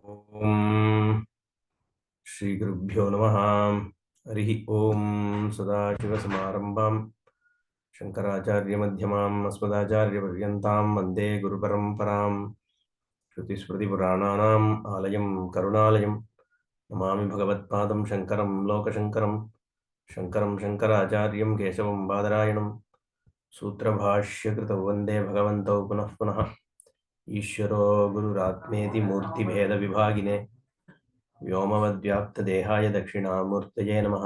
Om Shri Gurubhyo Namaha. Harihi Om Sadashiva Samarambham Shankaracharya Madhyamam Asmadacharya Paryantam Vande Guru Paramparam Shruti Smriti Purananam Alayam Karunalayam Namami Bhagavatpadam Shankaram Lokashankaram Shankaram Shankaracharyam Keshavam Badarayanam Sutra Bhashya Krita Vande Bhagavantau Punah Punah Ishvaro Gururatmeti Murti Bheda Vibhagine व्योमवद्व्याप्तदेहाय दक्षिणामूर्तये नमः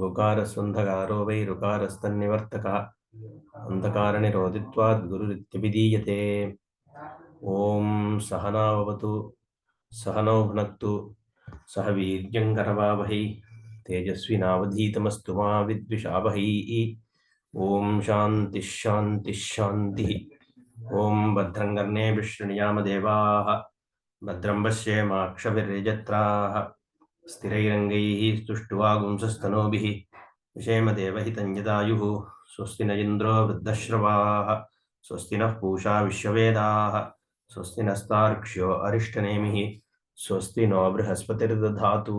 गुकारस्वन्धकारो वै ऋकारस्तन्निवर्तकः अन्धकारनिरोधित्वात् गुरुरित्यभिधीयते ॐ सहनाववतु सहनौ भुनक्तु सह वीर्यङ्करवावहै तेजस्विनावधीतमस्तु मा विद्विषावहै ॐ शान्तिः शान्तिः शान्तिः ॐ भद्रं कर्णेभिः शृणुयाम देवाः भद्रं पश्येमाक्षभिर्यजत्राः स्थिरैरङ्गैः स्तुष्ट्वागुंसस्तनूभिः विषेम देवहितं यदायुः स्वस्ति न इन्द्रो वृद्धश्रवाः स्वस्ति नः पूषा विश्ववेदाः स्वस्ति नस्तार्क्ष्यो अरिष्टनेमिः स्वस्ति नो बृहस्पतिर्दधातु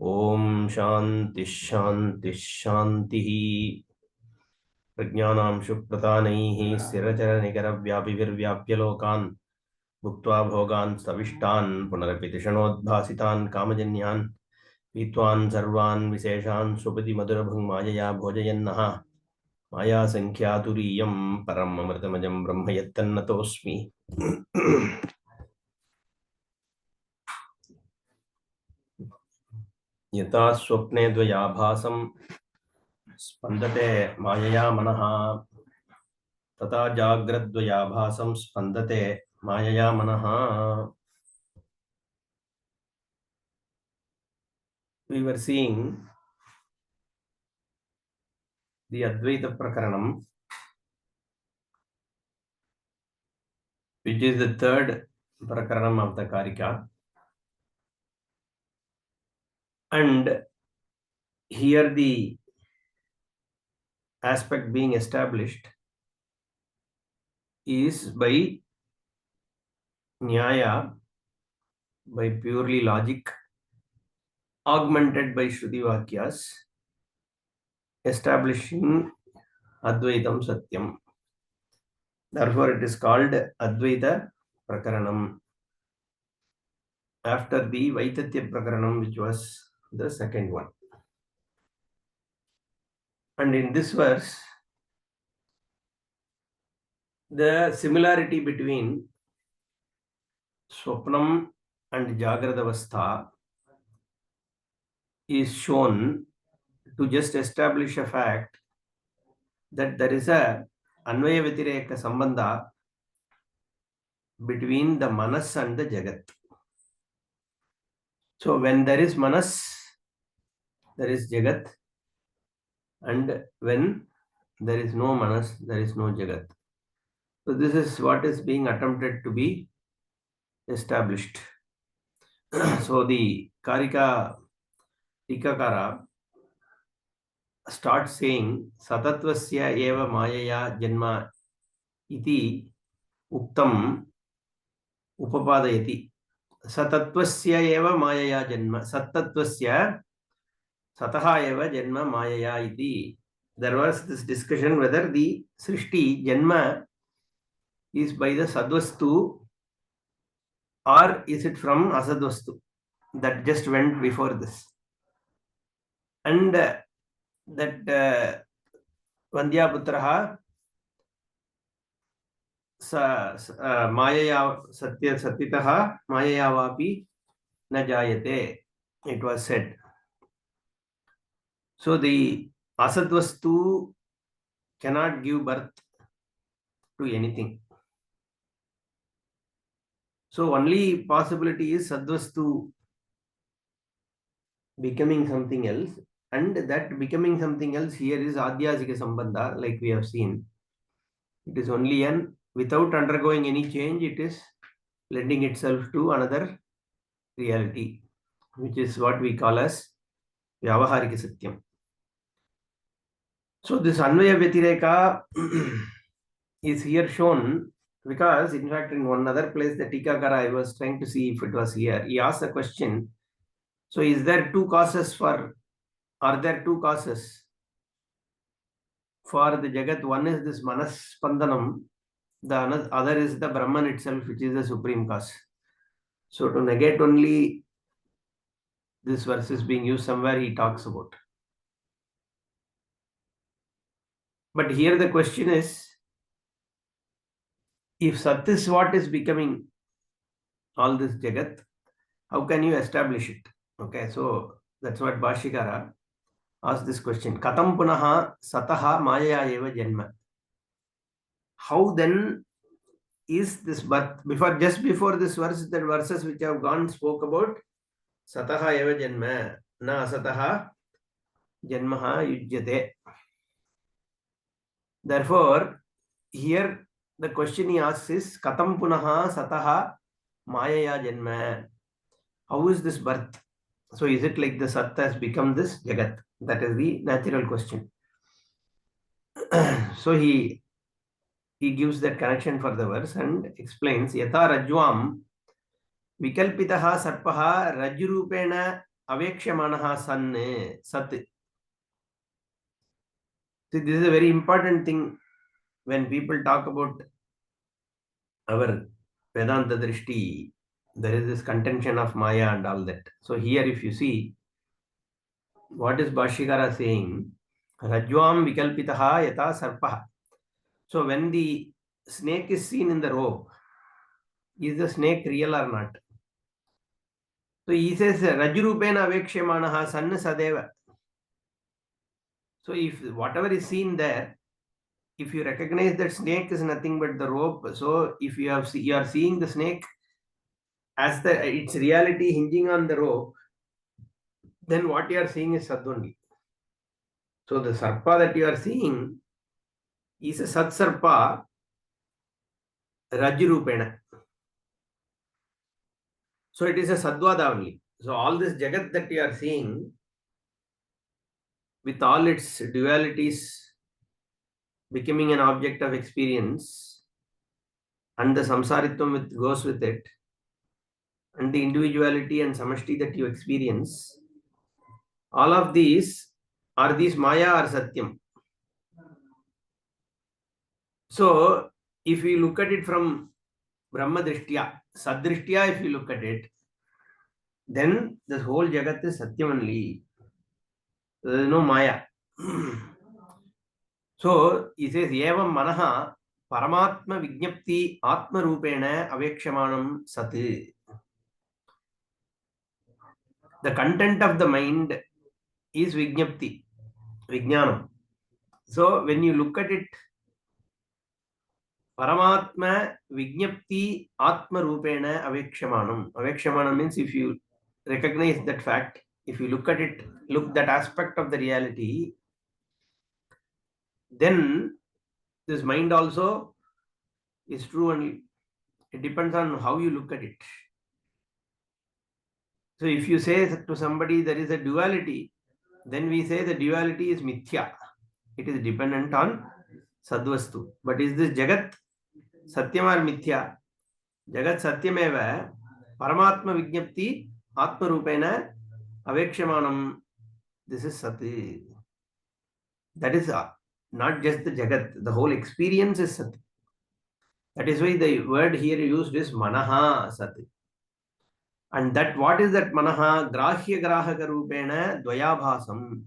ॐ शान्तिः शान्तिः शान्तिः प्रज्ञानां शुप्रतानैः स्थिरचरनिकरव्यापिभिर्व्याप्य लोकान् भुक्त्वा भोगान् सविष्टान् पुनरपि तिषणोद्भासितान् कामजन्यान् पीत्वान् सर्वान् विशेषान् स्वपति मधुरभुङ्मायया भोजयन्नः मायासङ्ख्यातुरीयं परम् अमृतमजं ब्रह्म यत्तन्नतोऽस्मि यथा स्वप्ने द्वयाभासं स्पन्दते मायया मनः तथा जाग्रद्वयाभासं स्पन्दते मायया मनः. We were seeing the Advaita Prakaranam, which is the third Prakaranam of the Karika. And here the aspect being established is by Nyaya, by purely logic, augmented by Shruti Vakyas, establishing Advaitam Satyam. Therefore, it is called Advaita Prakaranam, after the Vaitatya Prakaranam, which was the second one. And in this verse, the similarity between Swapnam and Jagradavastha is shown to just establish a fact that there is a Anvaya Vyatireka Sambandha between the Manas and the Jagat. So when there is Manas, there is Jagat, and when there is no Manas, there is no Jagat. So this is what is being attempted to be established. So the Karika Tikakara starts saying Satatvasya eva mayaya janma iti uktam upapadayati. Satatvasya eva mayaya janma. Satatvasya sataha eva janma mayaya iti. There was this discussion whether the Srishti janma is by the Sadvastu or is it from Asadvastu. That just went before this. And that Vandhyaputraha Mayaya Satyitaha Mayaya Vapi na Jayate, it was said. So the Asadvastu cannot give birth to anything. So only possibility is Sadvastu becoming something else, and that becoming something else here is Adhyasika Sambandha, like we have seen. It is only an, without undergoing any change, it is lending itself to another reality, which is what we call as Vyavaharika Satyam. So this Anvaya Vyatireka is here shown Because, in fact, in one other place, the Tikakara, I was trying to see if it was here. He asked a question. So, are there two causes for the Jagat? One is this Manas Spandanam, the other is the Brahman itself, which is the supreme cause. So, to negate only this verse is being used somewhere, he talks about. But here the question is, if Sat is what is becoming all this Jagat, how can you establish it? Okay, so that's what Bhashikara asked this question. Katam punaha sataha maya eva janma. How then is this birth? Just before this verse, the verses which have gone spoke about sataha eva janma, na asataha janmaha yujyate. Therefore, here the question he asks is Katam punaha sataha maya janma. How is this birth? So is it like the Sat has become this Jagat? That is the natural question. So he gives that connection for the verse and explains Yatha Rajwam Vikalpitaha Sarpaha Rajurupena Avekshemanaha San Sat. See, this is a very important thing when people talk about our Vedanta Drishti. There is this contention of Maya and all that. So here if you see, what is Bhashikara saying? Rajwam Vikalpitaha Yata Sarpaha. So when the snake is seen in the robe, is the snake real or not? So he says, Rajurupena Avekshemanaha San Sadeva. So if whatever is seen there, if you recognize that snake is nothing but the rope, so if you are seeing the snake as its reality hinging on the rope, then what you are seeing is Sat only. So the Sarpa that you are seeing is a Sat Sarpa Rajurupena. So it is a Sadvada only. So all this Jagat that you are seeing with all its dualities becoming an object of experience and the samsaritvam which goes with it and the individuality and samashti that you experience, all of these are these Maya or Satyam. So if we look at it from Brahma Drishtya, Sadrishtya, if you look at it, then this whole Jagat is Satyam only. There is no Maya. So he says, Evam Manaha Paramatma Vignapti Atma Rupena Avekshamanam Sati. The content of the mind is Vignapti, Vijnanam. So when you look at it, Paramatma Vignapti Atma Rupena Avekshamanam. Avekshamanam means if you recognize that fact, if you look at it, look that aspect of the reality, then this mind also is true only. It depends on how you look at it. So if you say to somebody there is a duality, then we say the duality is mithya. It is dependent on sadvastu. But is this Jagat Satyam or mithya? Jagat Satyameva Paramatma Vignapti Atma Rupena Avekshamanam. This is Sati. That is not just the Jagat. The whole experience is Sati. That is why the word here used is Manaha Sati. And that what is that Manaha? Grahya Grahaka Rupena Dvayabhasam.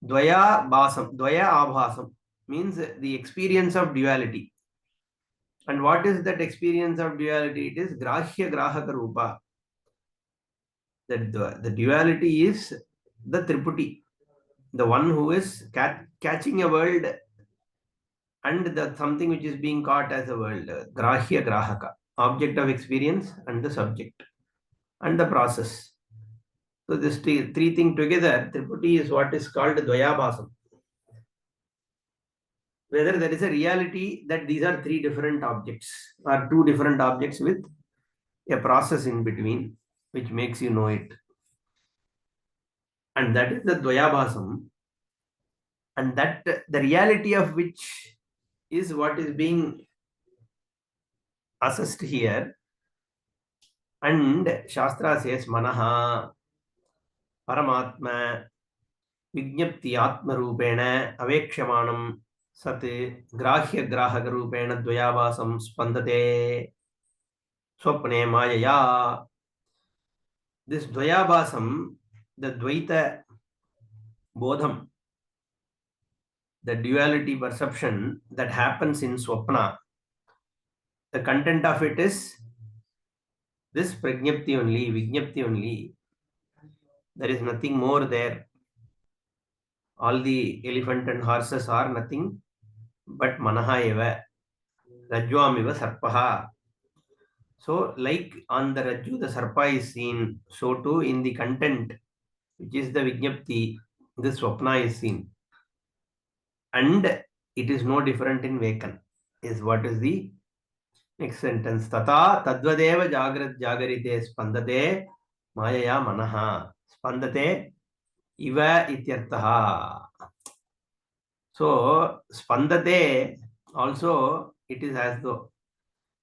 Dvaya Bhasam. Dvaya Abhasam means the experience of duality. And what is that experience of duality? It is Grahya Grahaka Rupa. That the duality is the Triputi, the one who is catching a world and the something which is being caught as a world. Grahya Grahaka, object of experience and the subject and the process. So this three things together, Triputi is what is called Dvayabhasam. Whether there is a reality that these are three different objects or two different objects with a process in between which makes you know it. And that is the Dvayabhasam. And that the reality of which is what is being assessed here. And Shastra says Manaha, Paramatma, Vignapti Atma Rupena, Avekshamanam, Sat, Grahya Grahaka Rupena, Dvayabhasam, Spandate, Swapne Mayaya. This Dvayabhasam, the Dvaita Bodham, the duality perception that happens in Swapna, the content of it is this Pragnapti only, Vignapti only. There is nothing more there. All the elephant and horses are nothing but Manaha eva, Rajvam eva Sarpaha. So, like on the Rajju, the Sarpa is seen, so too in the content, which is the Vignapti, the Swapna is seen. And it is no different in Vekan, is what is the next sentence. Tata Tadvadeva Jagrat Jagarite Spandate Mayaya Manaha. Spandate Iva Ityartaha. So, Spandate also, it is as though,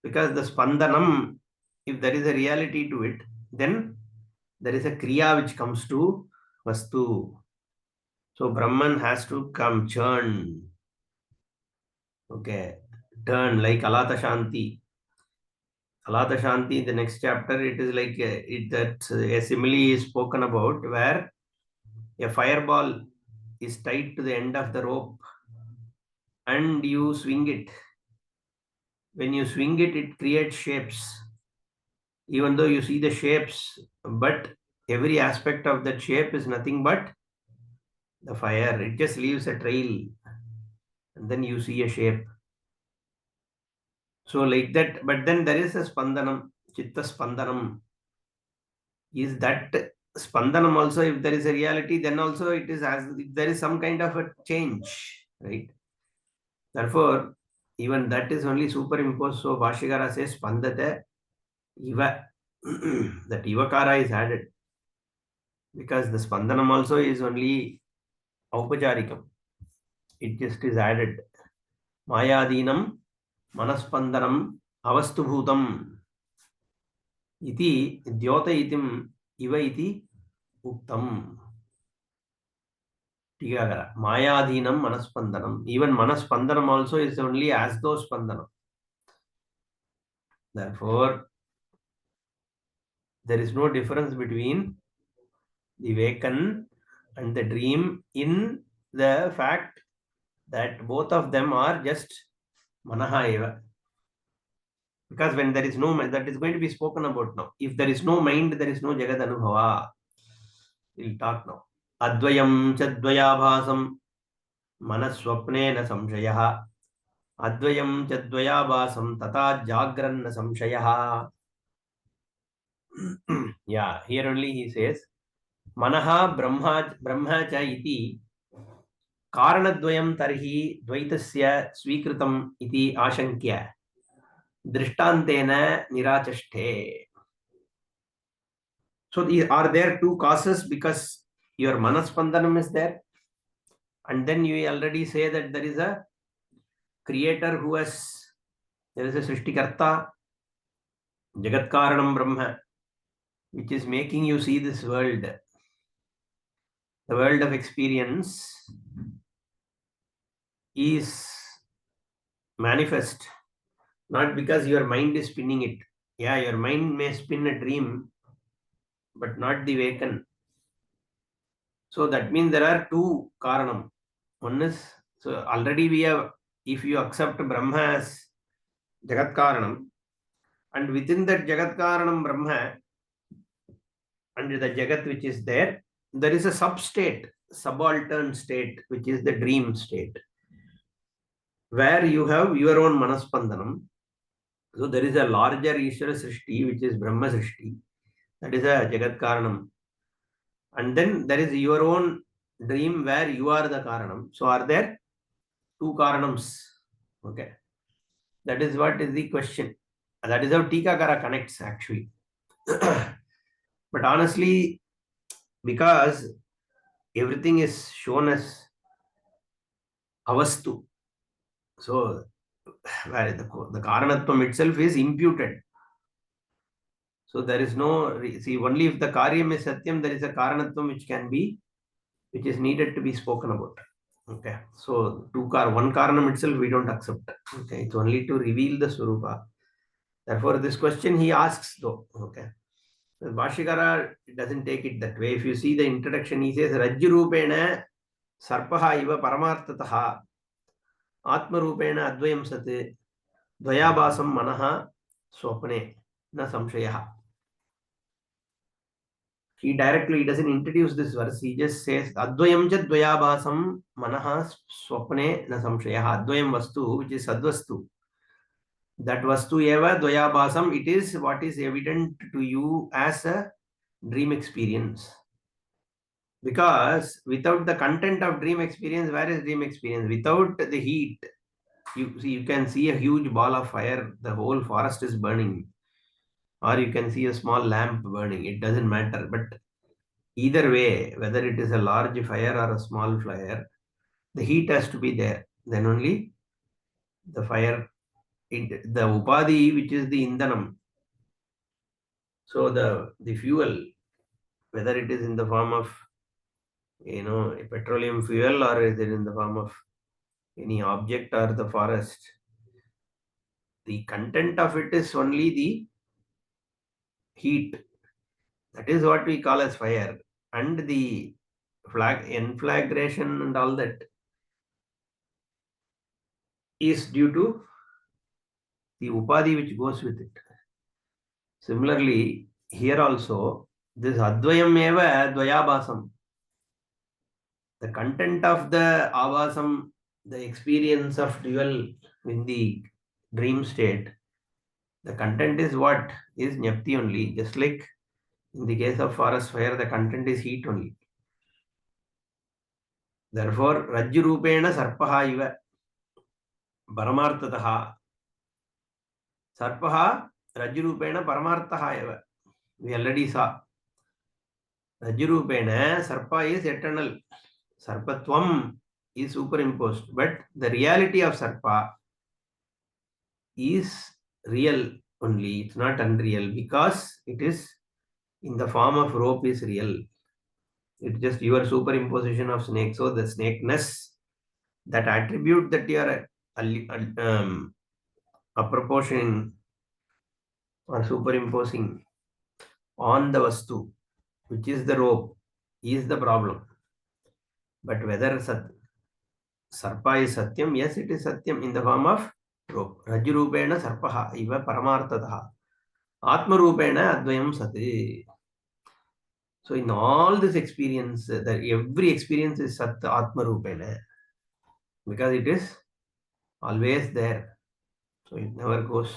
because the Spandanam, if there is a reality to it, then there is a Kriya which comes to Vastu. So, Brahman has to come, churn. Okay, turn like Alata Shanti. Alata Shanti, the next chapter, it is like a simile is spoken about where a fireball is tied to the end of the rope and you swing it. When you swing it, it creates shapes. Even though you see the shapes, but every aspect of that shape is nothing but the fire. It just leaves a trail and then you see a shape. So like that, but then there is a spandanam, chitta spandanam. Is that spandanam also, if there is a reality, then also it is as if there is some kind of a change, right? Therefore, even that is only superimposed. So Bhashyakara says spandate iva. That ivakara is added because the spandanam also is only aupajarikam. It just is added. Mayadinam manaspandanam avastubhutam iti dyota itim iva iti uktam. Tigagara. Mayadinam manaspandanam. Even manaspandanam also is only as though spandanam. Therefore, there is no difference between the waken and the dream in the fact that both of them are just manaha eva. Because when there is no mind, that is going to be spoken about now. If there is no mind, there is no jagad anubhava. We'll talk now. Advayam chadvayabhasam manaswapnena samshayaha. Advayam chadvayabhasam tata jagranna samshayaha. Yeah, here only he says Manaha Brahma cha iti Karanadvayam tarhi Dvaitasya Swikritam iti Ashankya Drishtantena Nirachashte. So are there two causes because your Manaspandanam is there? And then you already say that there is a creator there is a Srishtikarta, Jagat Karanam Brahma, which is making you see this world, the world of experience is manifest, not because your mind is spinning it. Yeah, your mind may spin a dream, but not the waken. So that means there are two karanam. One is, so already we have, if you accept Brahma as Jagat Karanam, and within that Jagat Karanam Brahma, and the Jagat which is there, there is a substate, subaltern state, which is the dream state, where you have your own Manaspandanam. So there is a larger Ishvara Srishti, which is Brahma Srishti. That is a Jagat Karanam. And then there is your own dream where you are the Karanam. So are there two Karanams? Okay. That is what is the question. That is how Tikakara connects actually. But honestly, because everything is shown as Avastu. So where the Karanatvam itself is imputed. So there is no, see, only if the Karyam is Satyam, there is a Karanatvam which is needed to be spoken about. Okay. So one Karanam itself we don't accept. Okay. It's only to reveal the Swarupa. Therefore, this question he asks though. Okay. The Bhashikara doesn't take it that way. If you see the introduction, he says, Rajjurupena Sarpaha iva Paramartataha Atmarupena Advayam Sat Dvayabhasam Manaha Swapne Na Samshayaha. He doesn't introduce this verse. He just says, Advayam cha Dvayabhasam Manaha Swapne Na Samshayaha. Advayam Vastu, which is Sadvastu. That Vastu eva Dvayabhasam, it is what is evident to you as a dream experience. Because without the content of dream experience, where is dream experience? Without the heat, you can see a huge ball of fire, the whole forest is burning. Or you can see a small lamp burning. It doesn't matter. But either way, whether it is a large fire or a small fire, the heat has to be there. Then only the fire, the Upadhi, which is the Indhanam. So the fuel, whether it is in the form of a petroleum fuel or is it in the form of any object or the forest, the content of it is only the heat. That is what we call as fire. And the inflagration and all that is due to the upadhi which goes with it. Similarly, here also, this advayam eva dvayabhasam. The content of the avasam, the experience of dual in the dream state, the content is what? Is Jnapti only. Just like in the case of forest fire, the content is heat only. Therefore, Rajjurupena Sarpaha iva Paramartataha. Sarpaha Rajjurupena Paramartaha eva. We already saw. Rajjurupena Sarpa is eternal. Sarpatvam is superimposed. But the reality of Sarpa is real only. It's not unreal because it is in the form of rope is real. It's just your superimposition of snake. So the snakeness, that attribute that you are appropriating or superimposing on the vastu, which is the rope, is the problem. But whether sarpa is satyam, yes, it is satyam in the form of rope. Rajurupena sarpaha iva paramartataha. Atmarupena advayam sati. So in all this experience, that every experience is sat atmarupena. Because it is always there. So it never goes.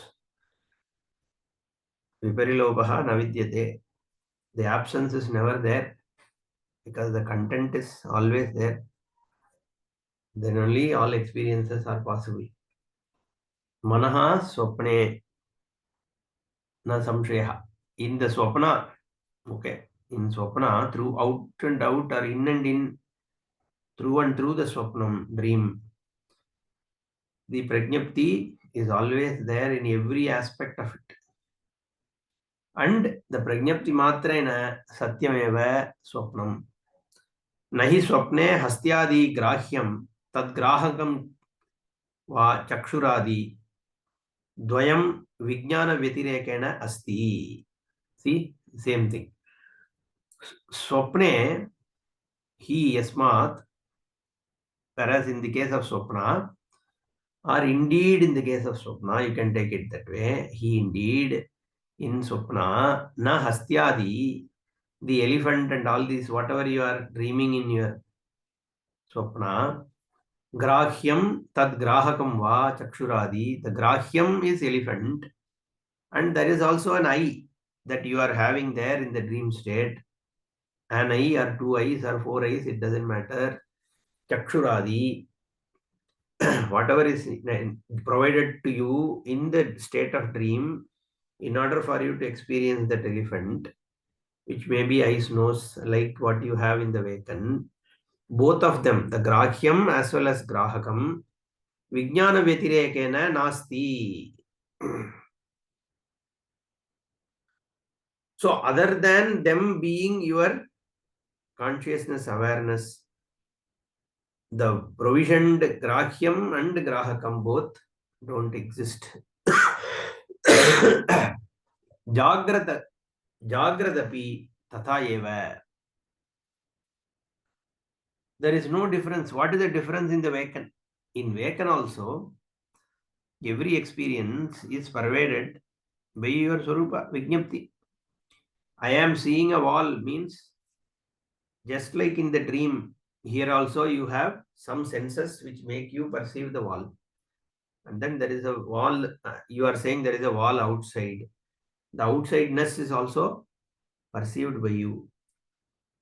Viparilopaha navidyate. The absence is never there because the content is always there. Then only all experiences are possible. Manaha swapne na samshayaha. In the swapna, okay, in swapna, through out and out or in and in, through and through the swapnam, dream, the prajnapti is always there in every aspect of it. And the prajnapti matrena satyameva swapnam. Nahi swapne hastyadi grahyam tad grahakam va chakshuradi dvayam vijnana vyatirekena asti. See, same thing. Swapne he yasmat, whereas in the case of swapna, or indeed in the case of swapna, you can take it that way. He indeed in swapna na hastyadi, the elephant and all these, whatever you are dreaming in your swapna, grahyam tad grahakam va chakshuradi. The grahyam is elephant, and there is also an eye that you are having there in the dream state. An eye or two eyes or four eyes, it doesn't matter. Chakshuradi, whatever is provided to you in the state of dream, in order for you to experience that elephant, which may be eyes, nose, like what you have in the Vekan, both of them, the Grahyam as well as Grahakam, Vijnana Vyatirekena Nasti. So, other than them being your consciousness, awareness, the provisioned Grahyam and Grahakam both don't exist. Jagrata, Jagradapi Tatha Eva. There is no difference. What is the difference in the Vakan? In Vakan also, every experience is pervaded by your Swarupa, Vijnapti. I am seeing a wall means just like in the dream, here also you have some senses which make you perceive the wall. And then there is a wall, you are saying there is a wall outside. The outsideness is also perceived by you.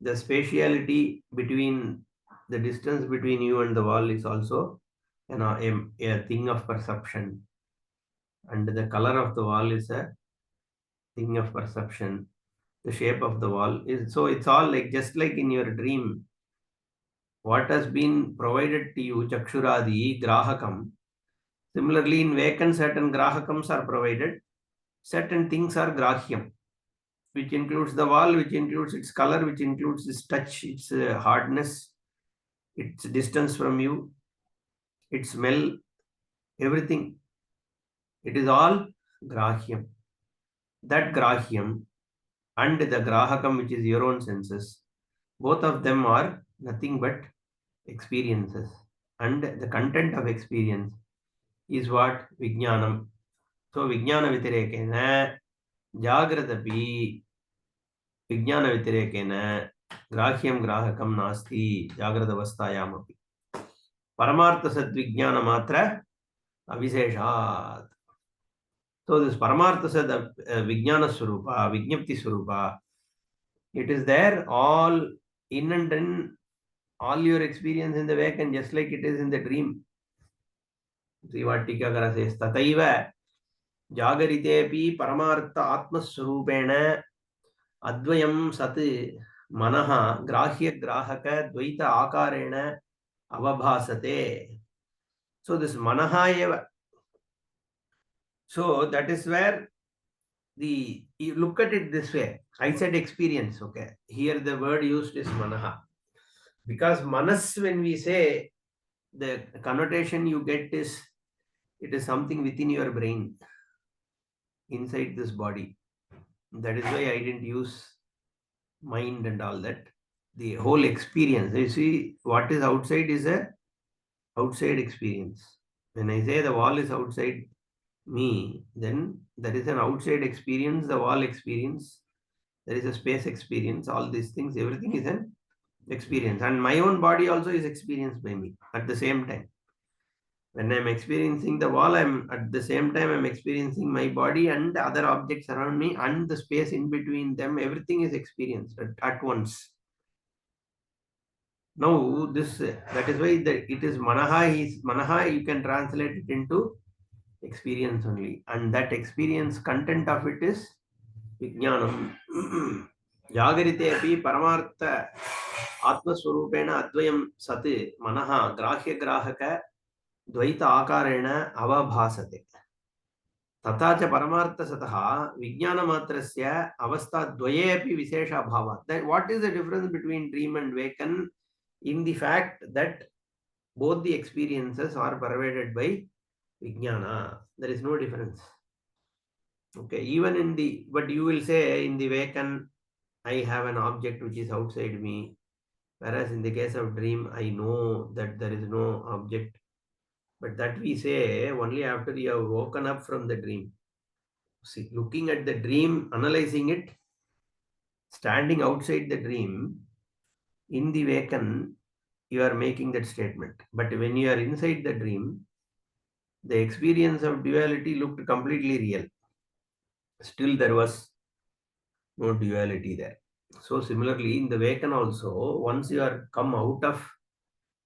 The spatiality between the distance between you and the wall is also a thing of perception. And the color of the wall is a thing of perception. The shape of the wall is so it's all like just like in your dream. What has been provided to you, Chakshuradi, Grahakam. Similarly, in Vakan, certain Grahakams are provided, certain things are Grahyam, which includes the wall, which includes its color, which includes its touch, its hardness, its distance from you, its smell, everything. It is all Grahyam. That Grahyam and the Grahakam, which is your own senses, both of them are nothing but experiences. And the content of experience is what Vijnanam. So Vijnana Vitirekena, Jagradapi, Vijnana Vitirekena, Grahyam Grahakam Nasti, Jagradavastayamapi. Paramartha Sadvijnana Matra Aviseshat. So this Paramartha Sad Vijnana Swarupa, Vijnapti Swarupa, it is there all in and in all your experience in the Vakan, just like it is in the dream. See what Tikakara says. Tataiva Jagaritepi Paramartha Atmaswarupena Advayam Sat Manaha Grahya Grahaka Dvaita Akarena Avabhasate. So this Manaha eva. So that is where you look at it this way. I said experience, okay. Here the word used is Manaha. Because Manas, when we say, the connotation you get is, it is something within your brain, inside this body. That is why I didn't use mind and all that. The whole experience. You see, what is outside is a outside experience. When I say the wall is outside me, then there is an outside experience, the wall experience, there is a space experience, all these things, everything is an experience. And my own body also is experienced by me at the same time. When I'm experiencing the wall, I'm at the same time I'm experiencing my body and other objects around me and the space in between them. Everything is experienced at once. Now this that is why it is Manaha. Is Manaha, you can translate it into experience only, and that experience content of it is Vijnanam. Jagarite api Paramartha Atmaswarupena Advayam Sat Manaha Grahya Grahaka Dvaita Akarena Avabhasate. तथा च परमार्थसतः विज्ञानमात्रस्य अवस्थाद्वयेऽपि विशेषाभावात्. Then what is the difference between dream and waken? In the fact that both the experiences are pervaded by Vijnana. There is no difference. Okay, even in the, but you will say in the waken, I have an object which is outside me. Whereas in the case of dream, I know that there is no object. But that we say only after you have woken up from the dream. See, looking at the dream, analyzing it, standing outside the dream, in the waken, you are making that statement. But when you are inside the dream, the experience of duality looked completely real. Still, there was no duality there. So, similarly, in the waken also, once you are come out of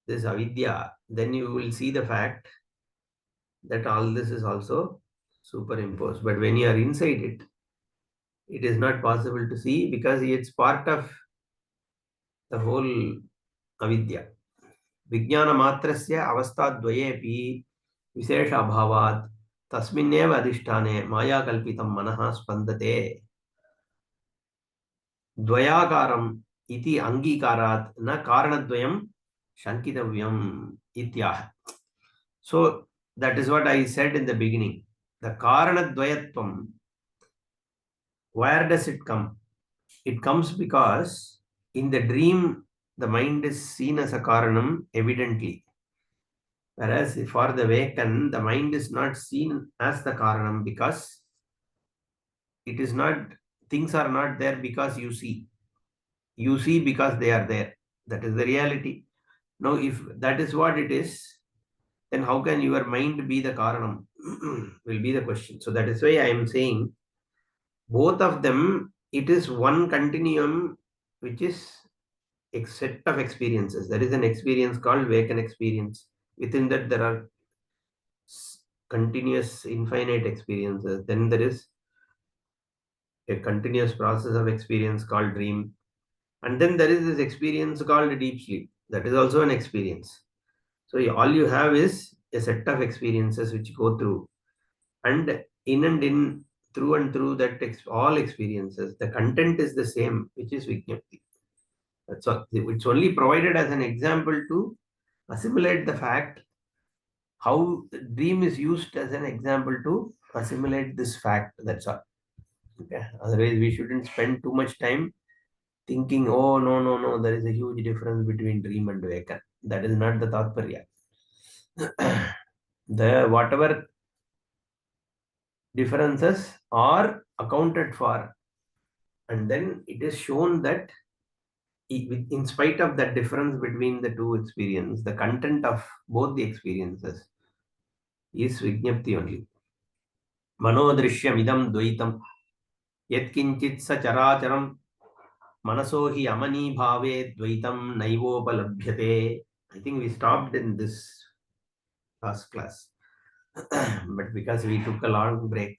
this avidya, then you will see the fact that all this is also superimposed. But when you are inside it, it is not possible to see because it's part of the whole avidya. Vijnana matrasya avastha dvayepi विशेष अभावात् तस्मिन्नेव अधिष्ठाने मायाकल्पितं मनः स्पन्दते द्वयाकारम् इति अङ्गीकारात् न कारणद्वयं शङ्कितव्यम् इत्याह. So that is what I said in the beginning. The karanadvayatvam, where does it come? It comes because in the dream, the mind is seen as a karanam evidently. Whereas for the awakened, the mind is not seen as the karanam because it is not, things are not there because you see. You see because they are there. That is the reality. Now, if that is what it is, then how can your mind be the karanam? Will be the question. So that is why I am saying both of them, it is one continuum which is a set of experiences. There is an experience called waken experience. Within that, there are continuous infinite experiences. Then there is a continuous process of experience called dream. And then there is this experience called deep sleep. That is also an experience. So all you have is a set of experiences which go through. And in, through and through that all experiences, the content is the same, which is Vijnapti. That's all. It's only provided as an example to assimilate the fact how the dream is used as an example to assimilate this fact. That's all. Okay. Otherwise, we shouldn't spend too much time thinking, oh, no, no, no, there is a huge difference between dream and waken. That is not the Tatparya. The whatever differences are accounted for, and then it is shown that in spite of that difference between the two experiences, the content of both the experiences is Vijnapti only. Manodrishyamidam dvaitam yatkinchit sacharacharam manaso hi amani bhave dvaitam naivopalabhyate. I think we stopped in this last class. But because we took a long break,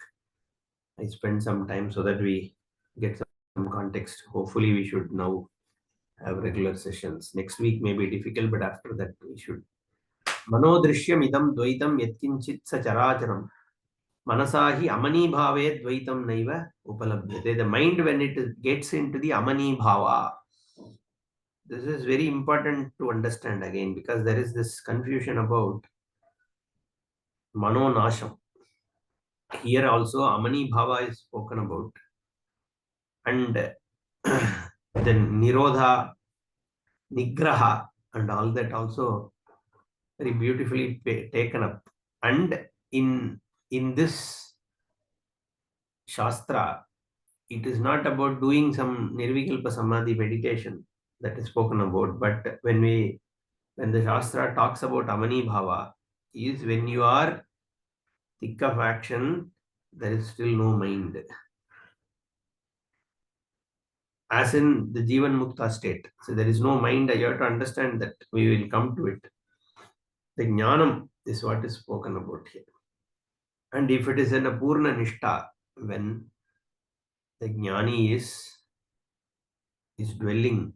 I spent some time so that we get some context. Hopefully, we should now have regular sessions. Next week may be difficult, but after that, we should. Manodrishyam idam dvaitam yatkinchit sacharacharam manasahi amani bhave dvaitam naiva upalabhyate. The mind, when it gets into the amani bhava, this is very important to understand again, because there is this confusion about mano nasham. Here also amani bhava is spoken about, and then nirodha, nigraha, and all that also very beautifully taken up. And in this shastra, it is not about doing some nirvikalpa samadhi meditation that is spoken about, but when the shastra talks about amani bhava, is when you are thick of action, there is still no mind, as in the jivan mukta state. So there is no mind. You have to understand that. We will come to it. The jnanam is what is spoken about here. And if it is in a purna nishta, when the jnani is dwelling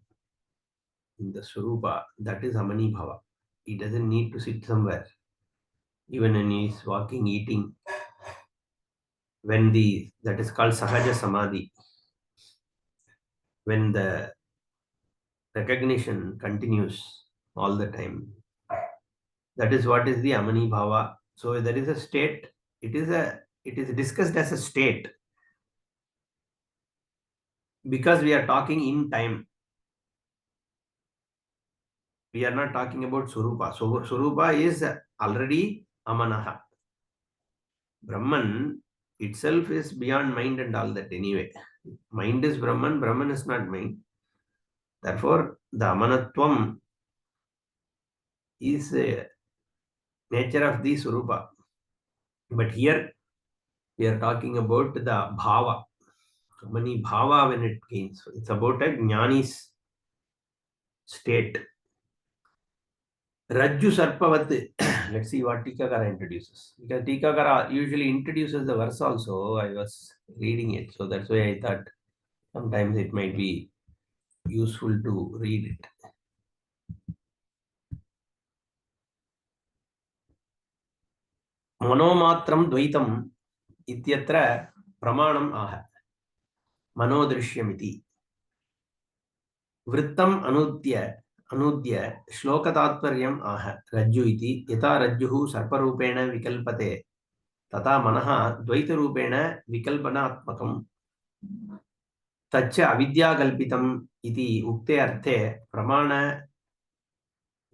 in the Swarupa, that is Amani Bhava. He doesn't need to sit somewhere. Even when he is walking, eating, that is called Sahaja Samadhi, when the recognition continues all the time, that is what is the Amani Bhava. So there is a state, it is discussed as a state, because we are talking in time. We are not talking about Swarupa. So Swarupa is already Amanaha. Brahman itself is beyond mind and all that anyway. Mind is Brahman, Brahman is not mind. Therefore, the Amanatvam is a nature of the Swarupa. But here we are talking about the Bhava. Amani Bhava when it gains. It's about a Jnani's state. Rajju Sarpavat. Let's see what Tikakara introduces. Because Tikakara usually introduces the verse also. I was reading it. So that's why I thought sometimes it might be useful to read it. Manomatram dvaitam ityatra pramanam aha. Manodrishyamiti. Vrittam anudya shlokatatparyam aha. Rajju iti yata rajjuhu sarparupena vikalpate. Tata manaha dvaitarupena vikalpanatmakam. Tacha avidyakalpitam iti ukte arthe pramana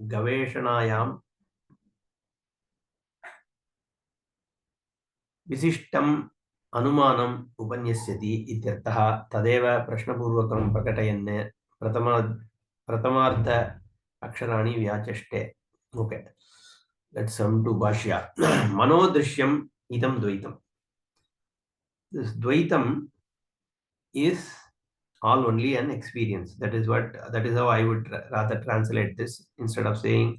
gaveshanayam विशिष्टम अनुमानम उपन्यस्यति इत्यर्थः तदेव प्रश्नपूर्वकं प्रकटयन् प्रथमार्ध अक्षराणि व्याचष्टे. Okay, let's come to भाष्य. मनोदृश्यम इदं द्वैतम. This द्वैतम is all only an experience. That is how I would rather translate this, instead of saying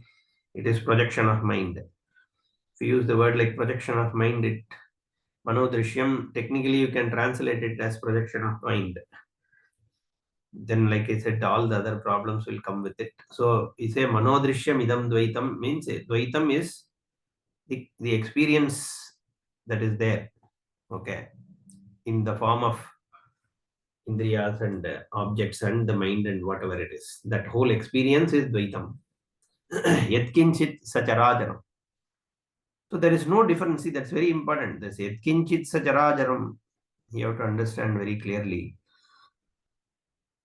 it is projection of mind. If you use the word like projection of mind, Manodrishyam, technically you can translate it as projection of mind. Then, like I said, all the other problems will come with it. So, we say Manodrishyam idam dvaitam means dvaitam is the experience that is there, okay, in the form of indriyas and objects and the mind and whatever it is. That whole experience is dvaitam. Yatkinchit sacharajaram. So, there is no difference. See, that's very important. This yatkinchit sacharajaram, you have to understand very clearly.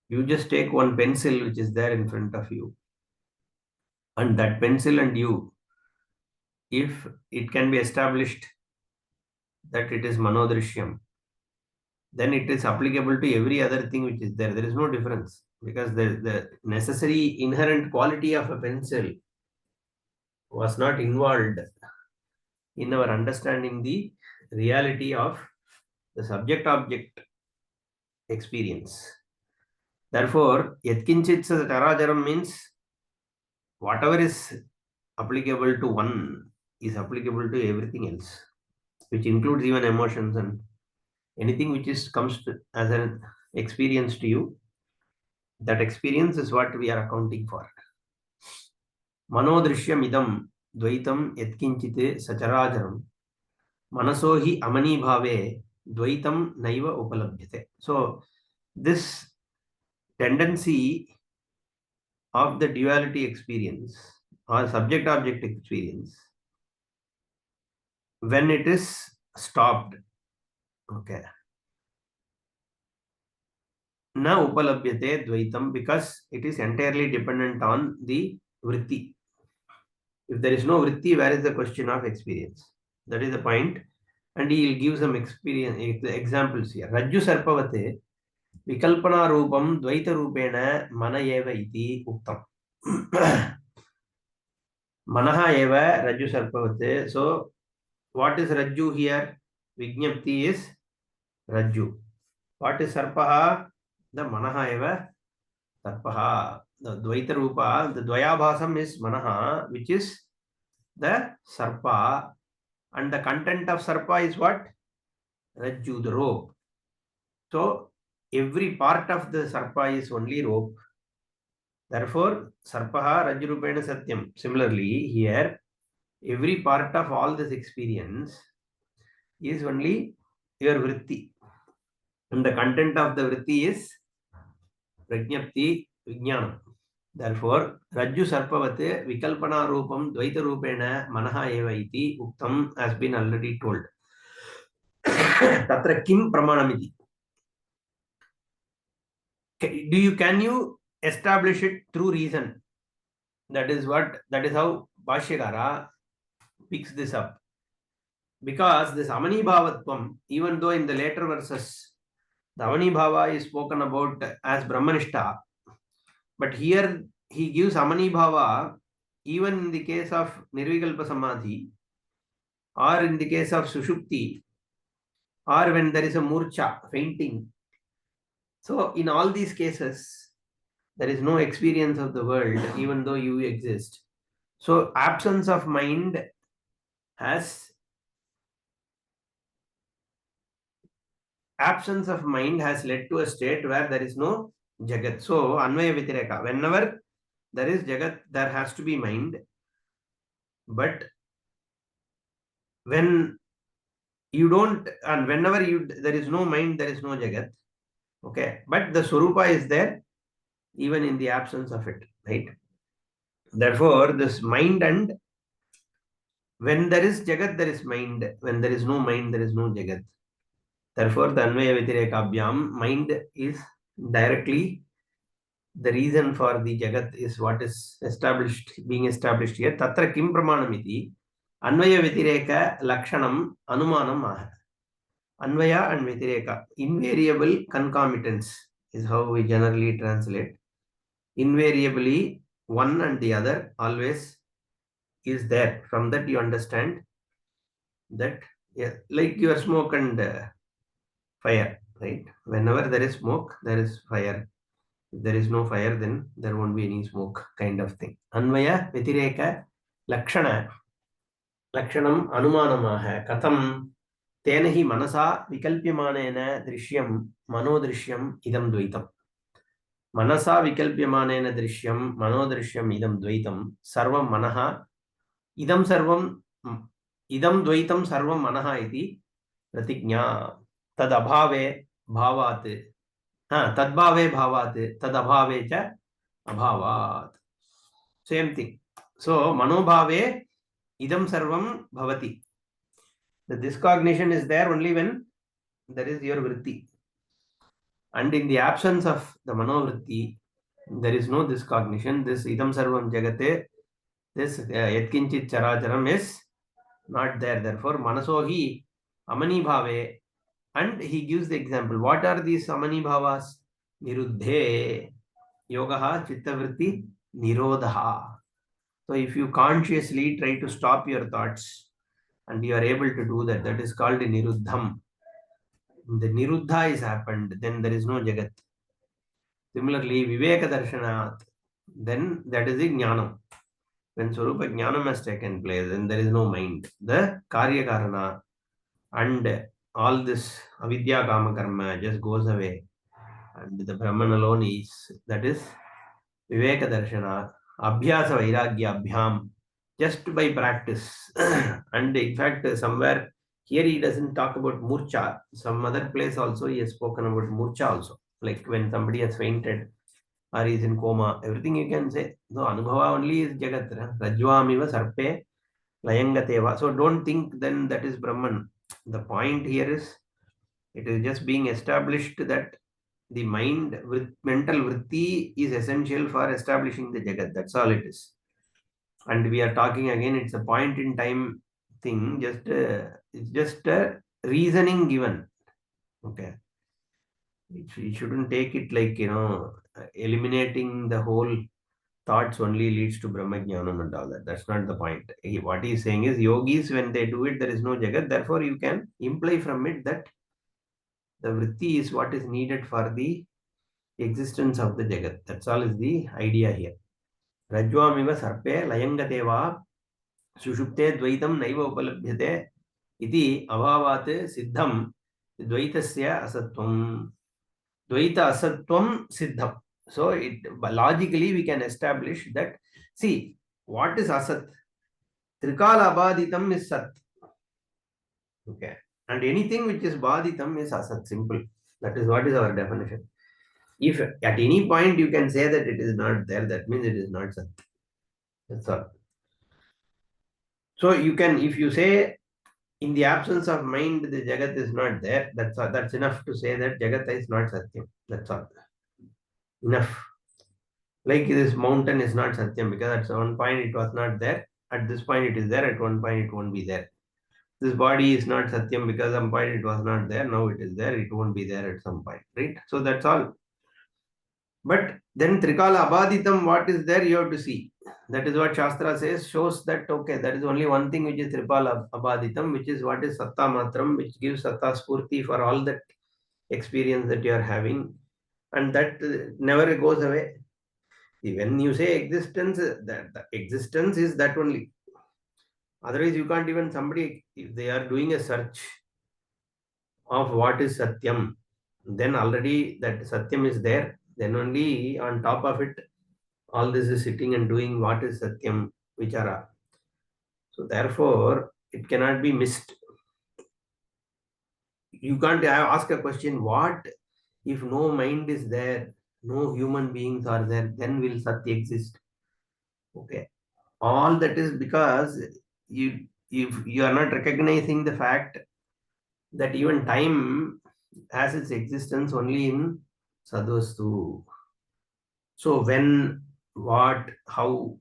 You just take one pencil which is there in front of you, and that pencil and you, if it can be established that it is manodrishyam, then it is applicable to every other thing which is there. There is no difference, because the necessary inherent quality of a pencil was not involved in our understanding the reality of the subject-object experience. Therefore, yatkinchit charajaram means whatever is applicable to one is applicable to everything else, which includes even emotions and anything which comes as an experience to you. That experience is what we are accounting for. Manodrishyam idam dvaitam yatkinchite sacharajaram manaso hi amani bhave dvaitam naiva upalabhyate. So this tendency of the duality experience or subject-object experience, when it is stopped, okay, na upalabhyate dvaitam, because it is entirely dependent on the vritti. If there is no vritti, where is the question of experience? That is the point. And he will give some examples here. Rajju sarpavate vikalpana rupam dvaita rupena mana eva iti uktam. Manaha eva rajju sarpavate. So what is rajju here? Vijnapti is rajju. What is sarpaha? The manaha eva sarpaha. The dvaita rupa, the dvayabhasam is manaha, which is the sarpa, and the content of sarpa is what? Rajju, the rope. So every part of the sarpa is only rope. Therefore, sarpaha rajurupena satyam. Similarly, here, every part of all this experience is only your vritti. And the content of the vritti is prajnapti vijnanam. Therefore, rajju sarpavate vikalpana rupam dvaita rupena manaha eva iti uktam has been already told. Tatra kim pramanamiti. Can you establish it through reason? That is how Bhashyakara picks this up. Because this Amani Bhavatvam, even though in the later verses the Amani Bhava is spoken about as Brahmanishta, but here he gives Amani Bhava even in the case of Nirvikalpa Samadhi, or in the case of Sushupti, or when there is a Murcha, fainting. So in all these cases, there is no experience of the world, even though you exist. So absence of mind has led to a state where there is no Jagat. So Anvaya Vitireka, whenever there is Jagat, there has to be mind. But when you don't, and whenever there is no mind, there is no Jagat. Okay, but the Swarupa is there even in the absence of it, right? Therefore, this mind, and when there is Jagat, there is mind. When there is no mind, there is no Jagat. Therefore, the Anvaya Vitirekabhyam, mind is directly the reason for the Jagat is what is being established here. Tatra kim pramanamiti, Anvaya Vitireka Lakshanam Anumanam Aha. Anvaya and Vitireka, invariable concomitance is how we generally translate. Invariably, one and the other always is there. From that, you understand that, yeah, like your smoke and fire, right? Whenever there is smoke, there is fire. If there is no fire, then there won't be any smoke, kind of thing. Anvaya, Vitireka, Lakshana, Lakshanam, Anumanamaha, Katham, Tenahi Manasa, Vikalpyamanena, Drishyam, Manodrishyam, Idam Dvaitam. Manasa Vikalpyamanena Drishyam, Manodrishyam, Idam Dvaitam, Sarvam Manaha, Idam Sarvam, Idam Dvaitam Sarvam Manaha iti, Pratignya, Tad Abhave Bhavat. Tadbhave bhavat, tadabhave cha abhavat. Same thing. So, manobhave idam sarvam bhavati. The discognition is there only when there is your vritti. And in the absence of the manovritti, there is no discognition. This idam sarvam jagate, this yatkinchit characharam is not there. Therefore, manasohi amani bhave. And he gives the example. What are these amani bhavas? Niruddhe. Yogaha chittavritti nirodha. So if you consciously try to stop your thoughts and you are able to do that, that is called niruddham. The niruddha is happened, then there is no jagat. Similarly, viveka darshanat, then that is the jnanam. When Swarupa jnanam has taken place, then there is no mind. The karya karana and all this avidya kama karma just goes away. And the Brahman alone is, that is Viveka Darshana, Abhyasa Vairagya Abhyam, just by practice. And in fact, somewhere here he doesn't talk about Murcha. Some other place also he has spoken about Murcha also. Like when somebody has fainted or is in coma, everything you can say. So Anubhava only is Jagat. Rajvamiva Sarpe Layangateva. So don't think then that is Brahman. The point here is, it is just being established that the mind with mental vritti is essential for establishing the Jagat. That's all it is. And we are talking again, it's a point in time thing, it's just a reasoning given. Okay. You shouldn't take it like, eliminating the whole thoughts only leads to Brahma Jnanam and all that. That's not the point. What he's saying is, yogis, when they do it, there is no Jagat. Therefore, you can imply from it that the vritti is what is needed for the existence of the Jagat. That's all is the idea here. Rajvamiva sarpe layangateva sushupte dvaitam naiva upalabhyate iti abhavat siddham dvaitasya asatvam. Dvaita asatvam siddham. So logically we can establish that, see, what is asat? Trikala abaditam is sat. Okay. And anything which is baditam is asat. Simple. That is what is our definition. If at any point you can say that it is not there, that means it is not Sat. That's all. So you can, if you say in the absence of mind, the Jagat is not there, that's all. That's enough to say that Jagat is not Satyam. That's all. Enough. Like this mountain is not Satyam because at one point it was not there. At this point it is there. At one point it won't be there. This body is not Satyam because at some point it was not there. Now it is there. It won't be there at some point. Right? So that's all. But then Trikala Abaditam, what is there, you have to see. That is what Shastra says, shows that, okay, there is only one thing which is Tripala Abaditam, which is what is Satta Matram, which gives Satta Spurti for all that experience that you are having. And that never goes away. When you say existence, that the existence is that only. Otherwise, you can't even, somebody, if they are doing a search of what is Satyam, then already that Satyam is there. Then only on top of it, all this is sitting and doing what is Satyam, Vichara. So therefore, It cannot be missed. You can't ask a question, what if no mind is there, no human beings are there, then will Satya exist? Okay. All that is because if you are not recognizing the fact that even time has its existence only in Sadvastu. So when, what, how,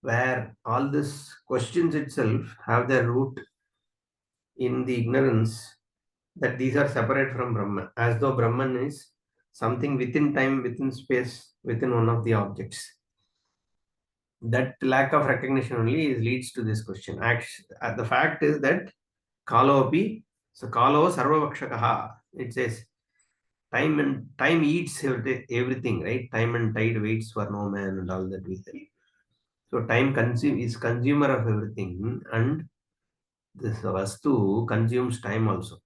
where, all these questions itself have their root in the ignorance that these are separate from Brahman, as though Brahman is something within time, within space, within one of the objects. That lack of recognition only leads to this question. The fact is that Kalo api, so Kalo sarvavakshakaha. It says time eats everything, right? Time and tide waits for no man and all that we say. So time is consumer of everything, and this vastu consumes time also.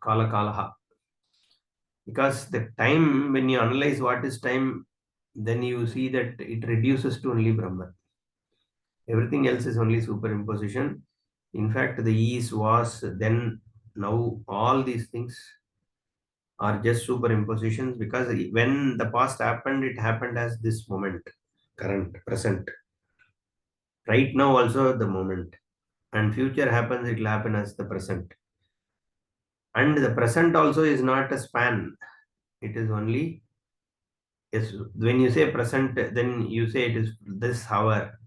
Kala kalaha. Because the time, when you analyze what is time, then you see that it reduces to only Brahman. Everything else is only superimposition. In fact, the is, was, then, now, all these things are just superimpositions, because when the past happened, it happened as this moment, current, present. Right now also the moment. And future happens, it will happen as the present. And the present also is not a span. It is only, yes, when you say present, then you say it is this hour.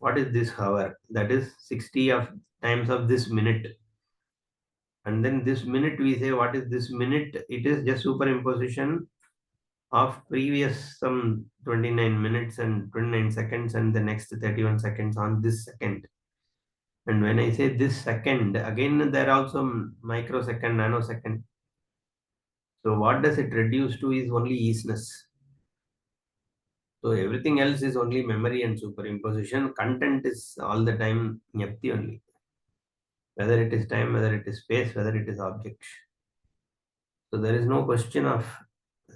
What is this hour? That is 60 of times of this minute. And then this minute, we say, what is this minute? It is just superimposition of previous some 29 minutes and 29 seconds and the next 31 seconds on this second. And when I say this second, again, there are also microsecond, nanosecond. So what does it reduce to is only easiness. So everything else is only memory and superimposition. Content is all the time nyapti only. Whether it is time, whether it is space, whether it is object. So there is no question of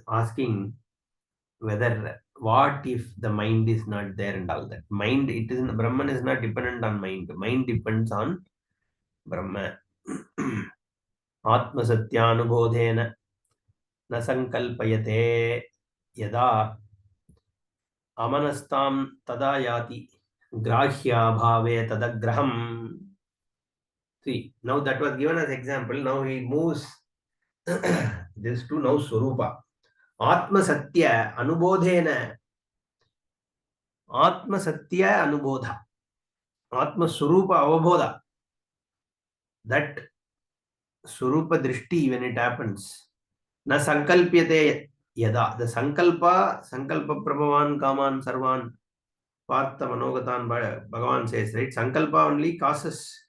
asking whether, what if the mind is not there and all that. Mind, it is, Brahman is not dependent on mind. Mind depends on Brahman. Atma satyanubodhena na sankalpayate yada amanastam tada yati grahya bhave tadagraham. See, now that was given as example. Now he moves this to now Swarupa. Atma satya anubodhena. Atma satya anubodha. Atma Swarupa avabodha. That Swarupa drishti, when it happens, na sankalpyate yada. The sankalpa prabhavan kaman sarvan partha manogatan, Bhagavan says, right? Sankalpa only causes.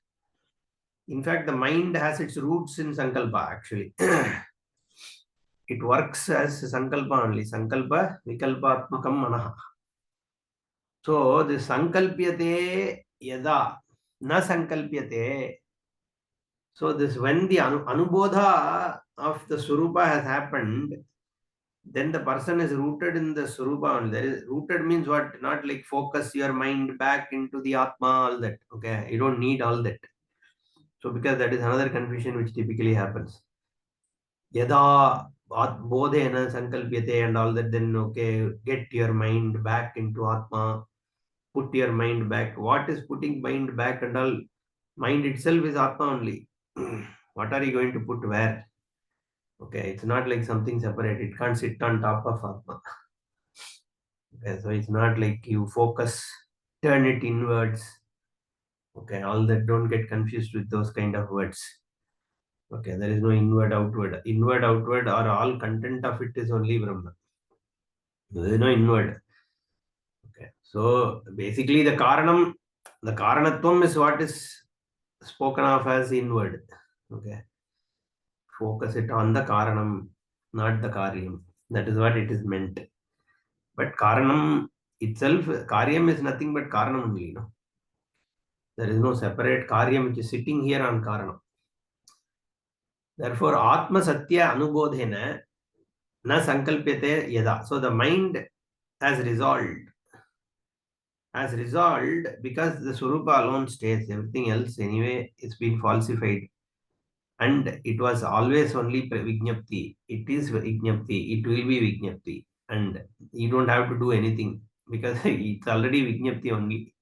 In fact, the mind has its roots in sankalpa actually. It works as sankalpa only. Sankalpa vikalpatmakam manaha. So the sankalpyate yada na sankalpyate. So this, when the anubodha of the Swarupa has happened, then the person is rooted in the Swarupa only. There is, rooted means what? Not like focus your mind back into the Atma, all that. Okay, you don't need all that. So because that is another confusion which typically happens. Yada bodhena sankalpyate and all that, then okay, get your mind back into Atma, put your mind back. What is putting mind back and all? Mind itself is Atma only. What are you going to put where? Okay, it's not like something separate. It can't sit on top of Atma. Okay, so it's not like you focus, turn it inwards. Okay, all that, don't get confused with those kind of words. Okay, there is no inward, outward. Inward, outward, or all content of it is only Brahma. There is no inward. Okay, so basically the Karanatvam is what is spoken of as inward. Okay, focus it on the Karanam, not the Karyam. That is what it is meant. But Karanam itself, Karyam is nothing but Karanam only, no? There is no separate Karyam which is sitting here on Karanam. Therefore, Atma Satya Anubodhena na sankalpyate yada. So the mind has resolved. has resolved because the Swarupa alone stays. Everything else, anyway, it's been falsified. And it was always only Vignapti. It is Vignapti. It will be Vignapti. And you don't have to do anything because it's already Vignapti only.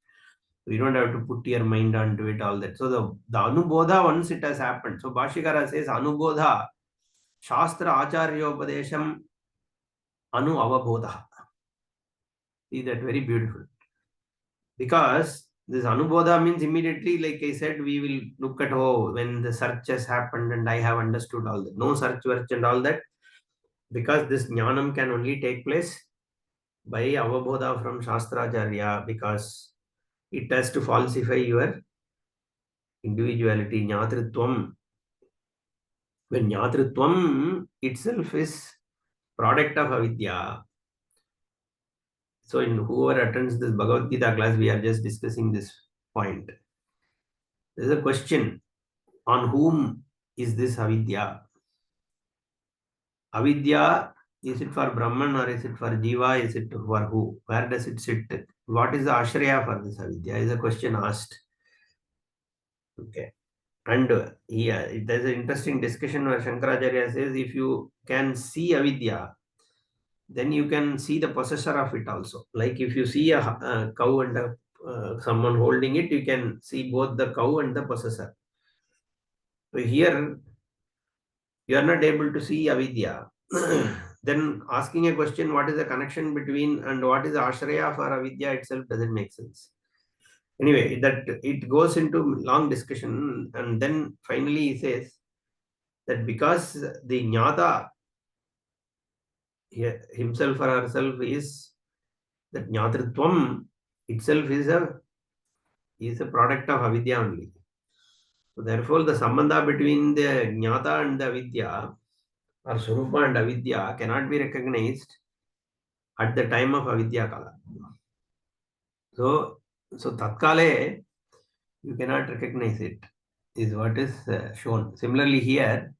You don't have to put your mind onto it, all that. So the Anubodha, once it has happened. So Bhashikara says Anubodha, Shastra Acharyopadesham Anu Avabodha. See that, very beautiful. Because this Anubodha means immediately, like I said, we will look at, oh, when the search has happened and I have understood all that. No search work and all that. Because this jnanam can only take place by avabodha from Shastracharya, because it has to falsify your individuality, Jnatritvam. When Jnatritvam itself is product of avidya. So in whoever attends this Bhagavad Gita class, we are just discussing this point. There is a question, on whom is this avidya? Avidya, is it for Brahman or is it for Jiva? Is it for who? Where does it sit? What is the ashraya for this avidya? Is a question asked. Okay. And there's an interesting discussion where Shankaracharya says, if you can see avidya, then you can see the possessor of it also. Like if you see a cow and someone holding it, you can see both the cow and the possessor. So here, you are not able to see avidya. Then asking a question, what is the connection between and what is the ashraya for avidya itself doesn't make sense. Anyway, that it goes into long discussion, and then finally he says that because the jnata himself or herself is that jnatritvam itself is a product of avidya only. So therefore, the sambandha between the jnata and the avidya, or Swarupa and avidya, cannot be recognized at the time of avidya kala. So tatkale, you cannot recognize it, is what is shown. Similarly here,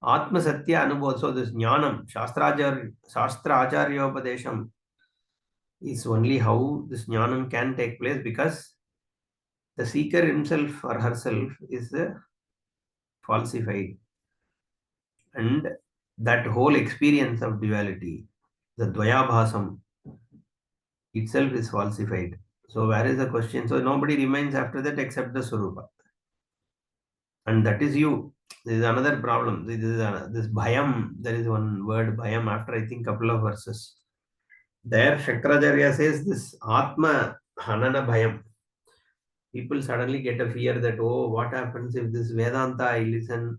Atma Satya Anubodha, so this jnanam, Shastra Acharyopadesham is only how this jnanam can take place, because the seeker himself or herself is falsified. And that whole experience of duality, the Dvayabhasam, itself is falsified. So where is the question? So nobody remains after that except the Swarupa. And that is you. This is another problem. This bhayam, there is one word bhayam after I think couple of verses. There Shankaracharya says this Atma Hanana Bhayam. People suddenly get a fear that, oh, what happens if this Vedanta I listen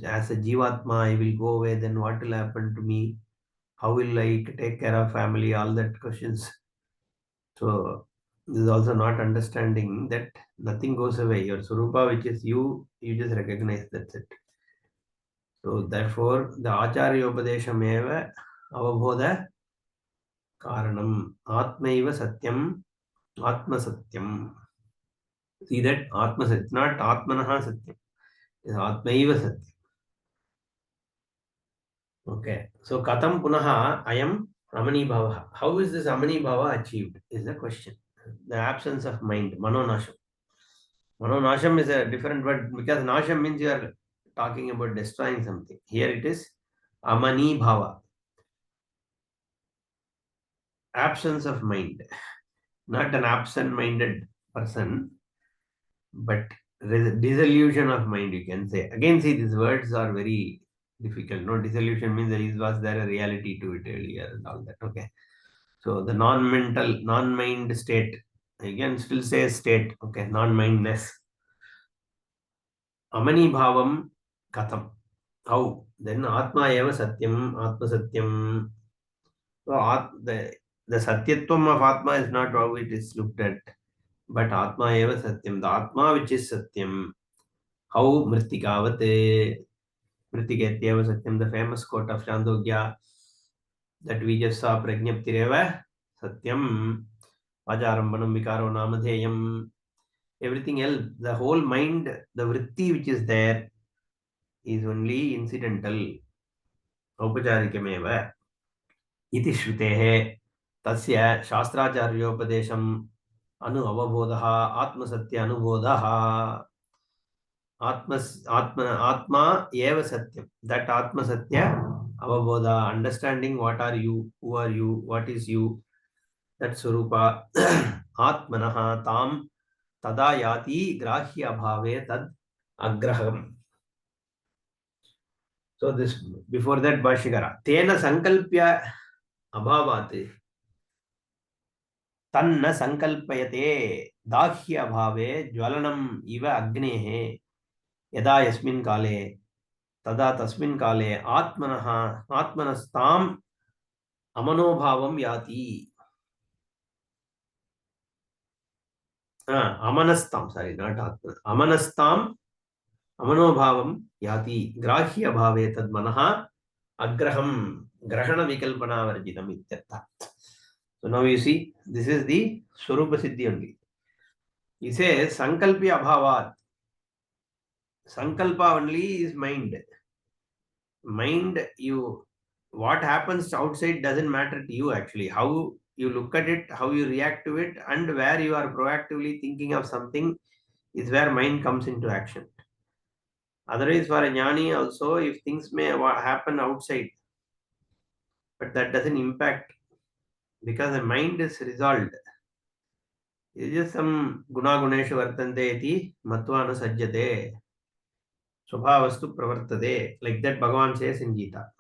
as a Jivatma, I will go away, then what will happen to me? How will I take care of family? All that questions. So this is also not understanding that nothing goes away. Your Surupa, which is you just recognize, that's it. So therefore, the Acharya Upadesham eva avabodha karanam atmaiva satyam atma satyam. See that atma satyam, not atmanaha satyam. It's atmaiva satyam. Okay. So katam punaha ayam amani bhava. How is this amani bhava achieved is the question. The absence of mind, manonasham. Manonasham is a different word, because nasham means you are talking about destroying something. Here it is amani bhava. Absence of mind. Not an absent-minded person, but dissolution of mind, you can say. Again, see, these words are very difficult. No, dissolution means was there a reality to it earlier and all that. Okay. So the non-mental, non-mind state, again, still says state. Okay, non-mindness. Amani bhavam katham. How? Then atma eva satyam, atma satyam. So the satyatvam of atma is not how it is looked at. But Atma eva Satyam, the Atma which is Satyam. How Mritikavate, Mritiketyeva Satyam, the famous quote of Chandogya that we just saw, Prajnaptireva Satyam, Ajarambanam Vikaro Namadheyam. Everything else, the whole mind, the vritti which is there is only incidental. Aupacharikameva. Iti Shrutehe. Tasya Shastracharyopadesham Anu Avabodha Atmasatya Anubodha Atma Eva Satyam. That Atma Satya Avabodha, understanding what are you, who are you, what is you, that Swarupa Atmanaha Tam Tada Yati Grahya Bhave Tad Agraham. So this before that Bhashikara. Tena Sankalpya Abhavat Tanna Sankalpayate Dahya Bhave Jwalanam Iva Agnehe Yada Yasmin Kale Tada Tasmin Kale Atmanastam Amanobhavam Yati. Amanastam, sorry, not Atman. Amanastam Amanobhavam Yati Grahya Bhave Tad Manaha Agraham Grahana Vikalpana Varjitam Ityartha. So now you see, this is the Swarupa Siddhi only. He says Sankalpya Abhavat. Sankalpa only is mind. Mind, what happens outside doesn't matter to you actually. How you look at it, how you react to it, and where you are proactively thinking of something is where mind comes into action. Otherwise, for a jnani also, if things may happen outside, but that doesn't impact because the mind is resolved. It is just some guna guneshu vartante iti matva anusajjate swabhavastu pravartate. Like that Bhagavan says in Gita.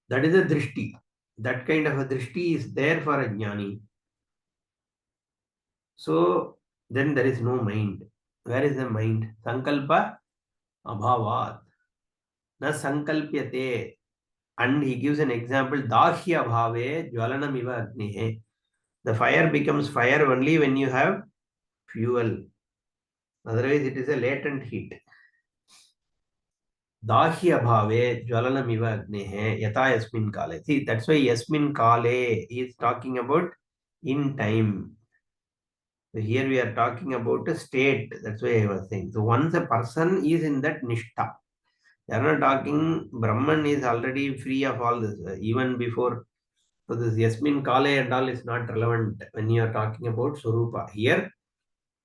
That is a drishti. That kind of a drishti is there for a jnani. So then there is no mind. Where is the mind? Sankalpa abhavat. Na sankalpyate. And he gives an example. Dahya bhave jwalanam iva agnihe. The fire becomes fire only when you have fuel. Otherwise it is a latent heat. Dahya bhave jwalanam iva agnihe yata yasmin kale. See, that's why yasmin kale is talking about in time. So here we are talking about a state. That's why I was saying. So once a person is in that nishtha, they are not talking Brahman is already free of all this. Even before, so this Yasmin Kale and all is not relevant when you are talking about Swarupa. Here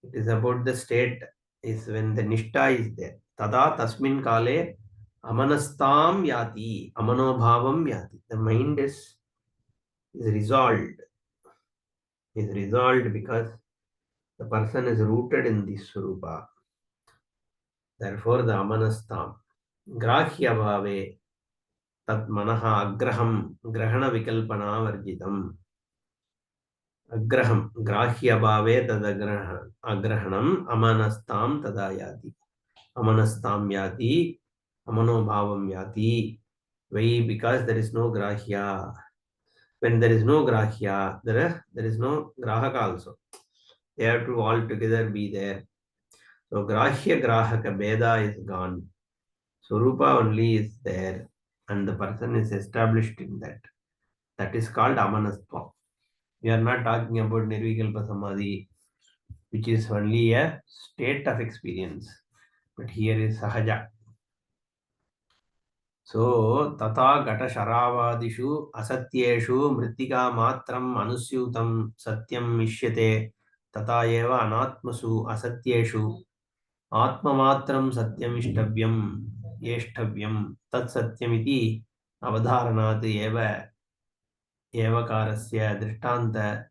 it is about the state, is when the nishtha is there. Tada Tasmin Kale Amanastam Yati Amanobhavam Yati. The mind is resolved. Is resolved because the person is rooted in this Swarupa. Therefore, the Amanastam. Grahya bhave tat manaha agraham grahana vikalpana varjitam. Agraham grahya bhave tad agrahanam amanastam tadayati. Amanastam yati amanobhavam yati. Why? Because there is no grahya. When there is no grahya, there is no grahaka also. They have to all together be there. So grahya grahaka beda is gone. Swarupa only is there and the person is established in that. That is called Amanastva. We are not talking about Nirvikalpa Samadhi, which is only a state of experience. But here is Sahaja. So, Tata Gata Sharavadishu Asatyeshu Mritika Matram Anusyutam Satyam Mishyate Tata Eva Anatmasu Asatyeshu Atma Matram Satyam Ishtavyam Yeshtavyam Tat Satyamiti Avadharanat Eva Evakarasya Drishtanta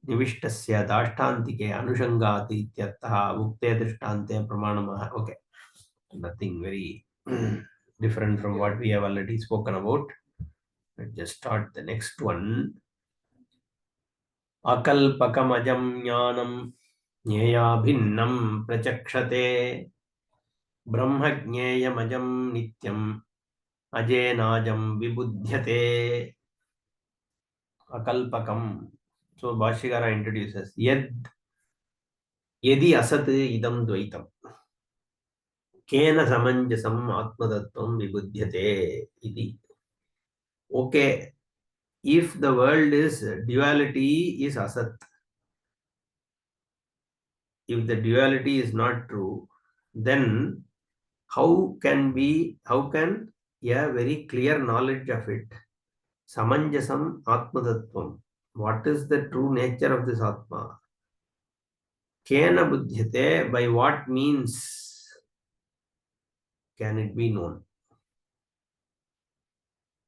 Nivistasya Dashtantike Anushangati Ityartha Ukte Drishtante Pramanamaha. Okay, nothing very different from what we have already spoken about. Let's just start the next one. Akalpakamajam jnanam jnaya bhinnam prachakshate brahmajneyamajam nityam ajenajam vibudhyate. Akalpakam. So Bhashyakara introduces Yadi asat idam dvaitam kena samanjasam atmatattvam vibudhyate iti. Okay, if the world is duality is asat, if the duality is not true, then how can a very clear knowledge of it Samanjasam Atmatattvam. What is the true nature of this Atma? Kena buddhyate, by what means can it be known?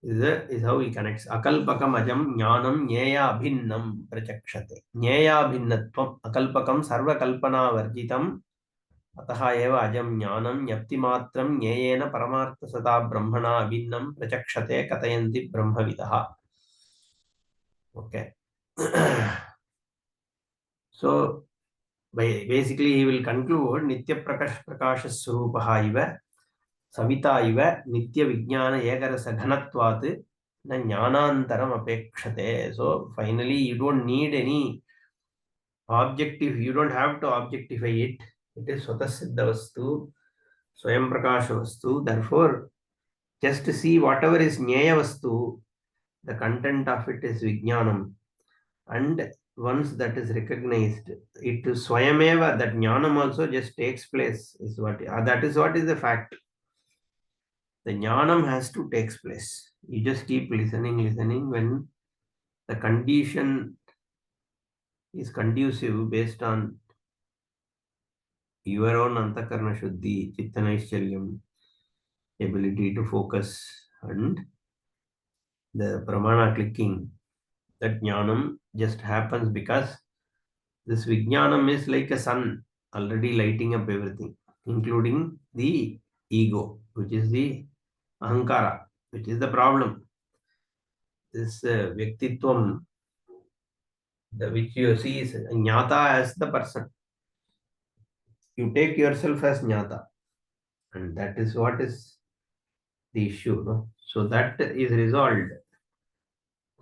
Is how he connects. Akalpakam ajam jnanam nyeya abhinnam prachakshate. Nyeya abhinnatvam. Akalpakam sarva kalpana varjitam. Ataha eva ajam jnanam nyaptimatram nyeyena paramartha sata brahmana abhinnam prachakshate katayanti brahmavidaha. Okay. So, basically he will conclude Nitya Prakasha Swarupaha iva Savita iva Nitya Vijnana Ekarasa Ghanatvat na Jnanantaram Apekshate. So finally you don't need any objective, you don't have to objectify it. It is Swatasiddha Vastu, Swayam Prakasha Vastu. Therefore, just to see whatever is Nyaya Vastu, the content of it is Vijnanam. And once that is recognized, it is Swayameva, that Jnanam also just takes place. That is what is the fact. The Jnanam has to take place. You just keep listening. When the condition is conducive based on your own Antakarna Shuddhi, Chittanaishcharyam, ability to focus, and the Pramana clicking, that Jnanam just happens because this Vijnanam is like a sun already lighting up everything, including the ego, which is the Ahankara, which is the problem. This Vyaktitvam, which you see is Jnata as the person. You take yourself as Jnata, and that is what is the issue. No? So that is resolved.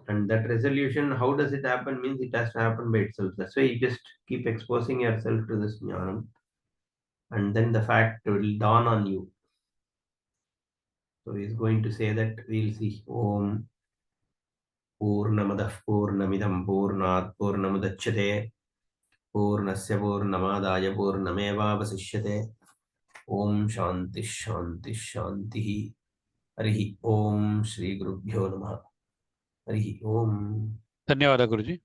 And that resolution, how does it happen? Means it has to happen by itself. That's why you just keep exposing yourself to this Jnanam, and then the fact will dawn on you. So he's going to say that we'll see. Om Purnamadah Purnamidam Purnat Purnamudachyate Purnasya Purnamadaya Purnameva Vasishyate. Om Shanti Shanti Shanti. Harihi Om Shri Gurubhyo Namaha. Harihi Om. धन्यवाद गुरुजी.